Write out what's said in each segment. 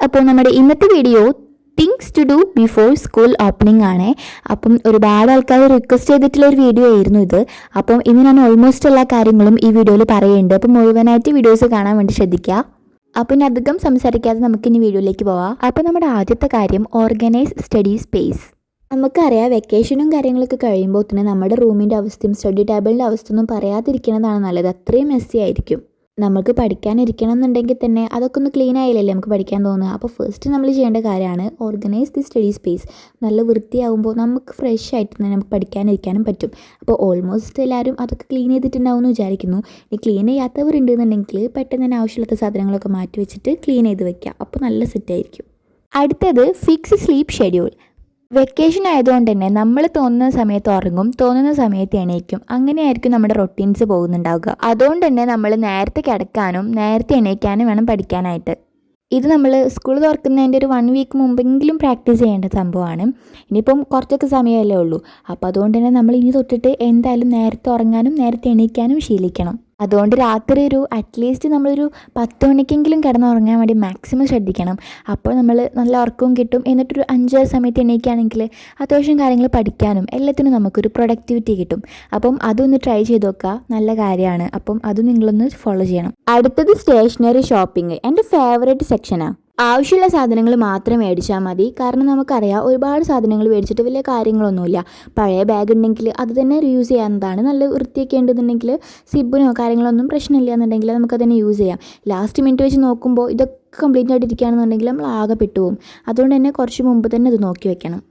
അപ്പോൾ നമ്മുടെ ഇന്നത്തെ video things to do before school opening ആണ്. അപ്പം ഒരുപാട് ആൾക്കാർ റിക്വസ്റ്റ് ചെയ്തിട്ടുള്ള ഒരു വീഡിയോ ആയിരുന്നു ഇത്. അപ്പം ഇന്ന് ഞാൻ ഓൾമോസ്റ്റ് എല്ലാ കാര്യങ്ങളും ഈ വീഡിയോയിൽ പറയുന്നുണ്ട്. അപ്പം മുഴുവനായിട്ട് വീഡിയോസ് കാണാൻ വേണ്ടി ശ്രദ്ധിക്കുക. അപ്പം ഇനി അധികം സംസാരിക്കാതെ നമുക്കിനി വീഡിയോയിലേക്ക് പോവാം. അപ്പം നമ്മുടെ ആദ്യത്തെ കാര്യം ഓർഗനൈസ് സ്റ്റഡി സ്പേസ്. നമുക്കറിയാം വെക്കേഷനും കാര്യങ്ങളൊക്കെ കഴിയുമ്പോൾ തന്നെ നമ്മുടെ റൂമിൻ്റെ അവസ്ഥയും സ്റ്റഡി ടേബിളിൻ്റെ അവസ്ഥയൊന്നും പറയാതിരിക്കുന്നതാണ് നല്ലത്. അത്രയും മെസ്സി ആയിരിക്കും. നമുക്ക് പഠിക്കാനിരിക്കണം എന്നുണ്ടെങ്കിൽ തന്നെ അതൊക്കെ ഒന്ന് ക്ലീൻ ആയില്ലല്ലേ നമുക്ക് പഠിക്കാൻ തോന്നുക. അപ്പോൾ ഫസ്റ്റ് നമ്മൾ ചെയ്യേണ്ട കാര്യമാണ് ഓർഗനൈസ് ദി സ്റ്റഡി സ്പേസ്. നല്ല വൃത്തിയാവുമ്പോൾ നമുക്ക് ഫ്രഷ് ആയിട്ട് തന്നെ നമുക്ക് പഠിക്കാനിരിക്കാനും പറ്റും. അപ്പോൾ ഓൾമോസ്റ്റ് എല്ലാവരും അതൊക്കെ ക്ലീൻ ചെയ്തിട്ടുണ്ടാവും എന്ന് വിചാരിക്കുന്നു. ഇനി ക്ലീൻ ചെയ്യാത്തവരുണ്ടെന്നുണ്ടെങ്കിൽ പെട്ടെന്ന് തന്നെ ആവശ്യമില്ലാത്ത സാധനങ്ങളൊക്കെ മാറ്റി വെച്ചിട്ട് ക്ലീൻ ചെയ്ത് വെക്കുക. അപ്പോൾ നല്ല സെറ്റായിരിക്കും. അടുത്തത് ഫിക്സ് സ്ലീപ്പ് ഷെഡ്യൂൾ. വെക്കേഷൻ ആയതുകൊണ്ട് തന്നെ നമ്മൾ തോന്നുന്ന സമയത്ത് ഉറങ്ങും, തോന്നുന്ന സമയത്ത് എണീക്കും. അങ്ങനെയായിരിക്കും നമ്മുടെ റൊട്ടീൻസ് പോകുന്നുണ്ടാവുക. അതുകൊണ്ട് തന്നെ നമ്മൾ നേരത്തെ കിടക്കാനും നേരത്തെ എണീക്കാനും വേണം പഠിക്കാനായിട്ട്. ഇത് നമ്മൾ സ്കൂൾ തുറക്കുന്നതിൻ്റെ ഒരു 1 വീക്ക് മുമ്പെങ്കിലും പ്രാക്ടീസ് ചെയ്യേണ്ട സംഭവമാണ്. ഇനിയിപ്പം കുറച്ചൊക്കെ സമയമല്ലേ ഉള്ളൂ. അപ്പോൾ അതുകൊണ്ട് തന്നെ നമ്മൾ ഇനി തൊട്ടിട്ട് എന്തായാലും നേരത്തെ ഉറങ്ങാനും നേരത്തെ എണീക്കാനും ശീലിക്കണം. അതുകൊണ്ട് രാത്രി ഒരു അറ്റ്ലീസ്റ്റ് നമ്മളൊരു 10 മണിക്കെങ്കിലും കിടന്നുറങ്ങാൻ വേണ്ടി മാക്സിമം ശ്രദ്ധിക്കണം. അപ്പോൾ നമ്മൾ നല്ല ഉറക്കവും കിട്ടും. എന്നിട്ടൊരു 5 സമയത്ത് എണീക്കുകയാണെങ്കിൽ അത്യാവശ്യം കാര്യങ്ങൾ പഠിക്കാനും എല്ലാത്തിനും നമുക്കൊരു പ്രൊഡക്ടിവിറ്റി കിട്ടും. അപ്പം അതൊന്ന് ട്രൈ ചെയ്ത് നോക്കുക, നല്ല കാര്യമാണ്. അപ്പം അതും നിങ്ങളൊന്ന് ഫോളോ ചെയ്യണം. അടുത്തത് സ്റ്റേഷനറി ഷോപ്പിംഗ്. എൻ്റെ ഫേവറേറ്റ് സെക്ഷനാണ്. ആവശ്യമുള്ള സാധനങ്ങൾ മാത്രം മേടിച്ചാൽ മതി. കാരണം നമുക്കറിയാം ഒരുപാട് സാധനങ്ങൾ മേടിച്ചിട്ട് വലിയ കാര്യങ്ങളൊന്നുമില്ല. പഴയ ബാഗ് ഉണ്ടെങ്കിൽ അത് തന്നെ യൂസ് ചെയ്യാവുന്നതാണ്. നല്ല വൃത്തിയൊക്കെ ഉണ്ടെന്നുണ്ടെങ്കിൽ സിബിനോ കാര്യങ്ങളൊന്നും പ്രശ്നമില്ല എന്നുണ്ടെങ്കിൽ നമുക്കതന്നെ യൂസ് ചെയ്യാം. ലാസ്റ്റ് മിനിറ്റ് വെച്ച് നോക്കുമ്പോൾ ഇതൊക്കെ കംപ്ലീറ്റ് ആയിട്ട് ഇരിക്കുകയാണെന്നുണ്ടെങ്കിൽ നമ്മൾ ആകെ പെട്ടുപോകും. അതുകൊണ്ട് തന്നെ കുറച്ച് മുമ്പ് തന്നെ ഇത് നോക്കി വെക്കണം.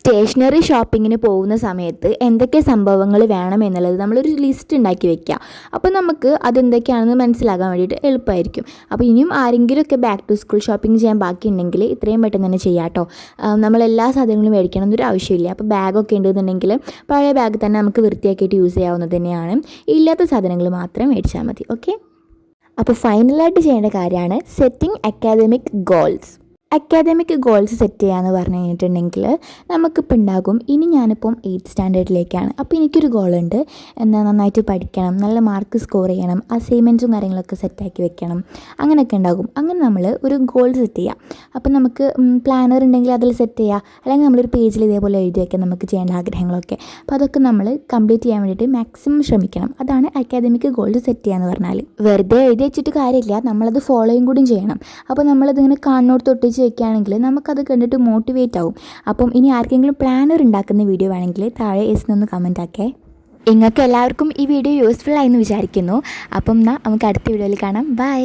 സ്റ്റേഷനറി ഷോപ്പിങ്ങിന് പോകുന്ന സമയത്ത് എന്തൊക്കെ സംഭവങ്ങൾ വേണമെന്നുള്ളത് നമ്മളൊരു ലിസ്റ്റ് ഉണ്ടാക്കി വെക്കുക. അപ്പോൾ നമുക്ക് അതെന്തൊക്കെയാണെന്ന് മനസ്സിലാകാൻ വേണ്ടിയിട്ട് എളുപ്പമായിരിക്കും. അപ്പോൾ ഇനിയും ആരെങ്കിലുമൊക്കെ ബാക്ക് ടു സ്കൂൾ ഷോപ്പിംഗ് ചെയ്യാൻ ബാക്കിയുണ്ടെങ്കിൽ ഇത്രയും പെട്ടെന്ന് തന്നെ ചെയ്യാം കേട്ടോ. നമ്മളെല്ലാ സാധനങ്ങളും മേടിക്കണം എന്നൊരു ആവശ്യമില്ല. അപ്പോൾ ബാഗൊക്കെ ഉണ്ടെന്നുണ്ടെങ്കിൽ പഴയ ബാഗ് തന്നെ നമുക്ക് വൃത്തിയാക്കിയിട്ട് യൂസ് ചെയ്യാവുന്നത് തന്നെയാണ്. ഇല്ലാത്ത സാധനങ്ങൾ മാത്രം മേടിച്ചാൽ മതി. ഓക്കെ. അപ്പോൾ ഫൈനലായിട്ട് ചെയ്യേണ്ട കാര്യമാണ് setting academic goals. Academic goals set ചെയ്യാമെന്ന് പറഞ്ഞു കഴിഞ്ഞിട്ടുണ്ടെങ്കിൽ നമുക്കിപ്പോൾ ഉണ്ടാകും ഇനി ഞാനിപ്പം 8th സ്റ്റാൻഡേർഡിലേക്കാണ്. അപ്പോൾ എനിക്കൊരു ഗോളുണ്ട്, നന്നായിട്ട് പഠിക്കണം, നല്ല മാർക്ക് സ്കോർ ചെയ്യണം, അസൈൻമെൻറ്റ്സും കാര്യങ്ങളൊക്കെ സെറ്റാക്കി വെക്കണം, അങ്ങനെയൊക്കെ ഉണ്ടാകും. അങ്ങനെ നമ്മൾ ഒരു ഗോൾ സെറ്റ് ചെയ്യാം. അപ്പം നമുക്ക് പ്ലാനർ ഉണ്ടെങ്കിൽ അതിൽ സെറ്റ് ചെയ്യുക, അല്ലെങ്കിൽ നമ്മളൊരു പേജിൽ ഇതേപോലെ എഴുതി വയ്ക്കാം നമുക്ക് ചെയ്യേണ്ട ആഗ്രഹങ്ങളൊക്കെ. അപ്പോൾ അതൊക്കെ നമ്മൾ കംപ്ലീറ്റ് ചെയ്യാൻ വേണ്ടിയിട്ട് മാക്സിമം ശ്രമിക്കണം. അതാണ് അക്കാദമിക് ഗോൾസ് സെറ്റ് ചെയ്യുക എന്ന് പറഞ്ഞാൽ. വെറുതെ എഴുതി വെച്ചിട്ട് കാര്യമില്ല, നമ്മളത് ഫോളോയും കൂടി ചെയ്യണം. അപ്പോൾ നമ്മളതിങ്ങനെ കാണുന്നോട് തൊട്ടിച്ച് വയ്ക്കുകയാണെങ്കിൽ നമുക്കത് കണ്ടിട്ട് മോട്ടിവേറ്റ് ആവും. അപ്പം ഇനി ആർക്കെങ്കിലും പ്ലാനർ ഉണ്ടാക്കുന്ന വീഡിയോ വേണമെങ്കിൽ താഴെ എന്നൊന്ന് കമൻറ്റ് ആക്കേ. നിങ്ങൾക്ക് എല്ലാവർക്കും ഈ വീഡിയോ യൂസ്ഫുൾ ആയെന്ന് വിചാരിക്കുന്നു. അപ്പം എന്നാൽ നമുക്ക് അടുത്ത വീഡിയോയിൽ കാണാം. ബൈ.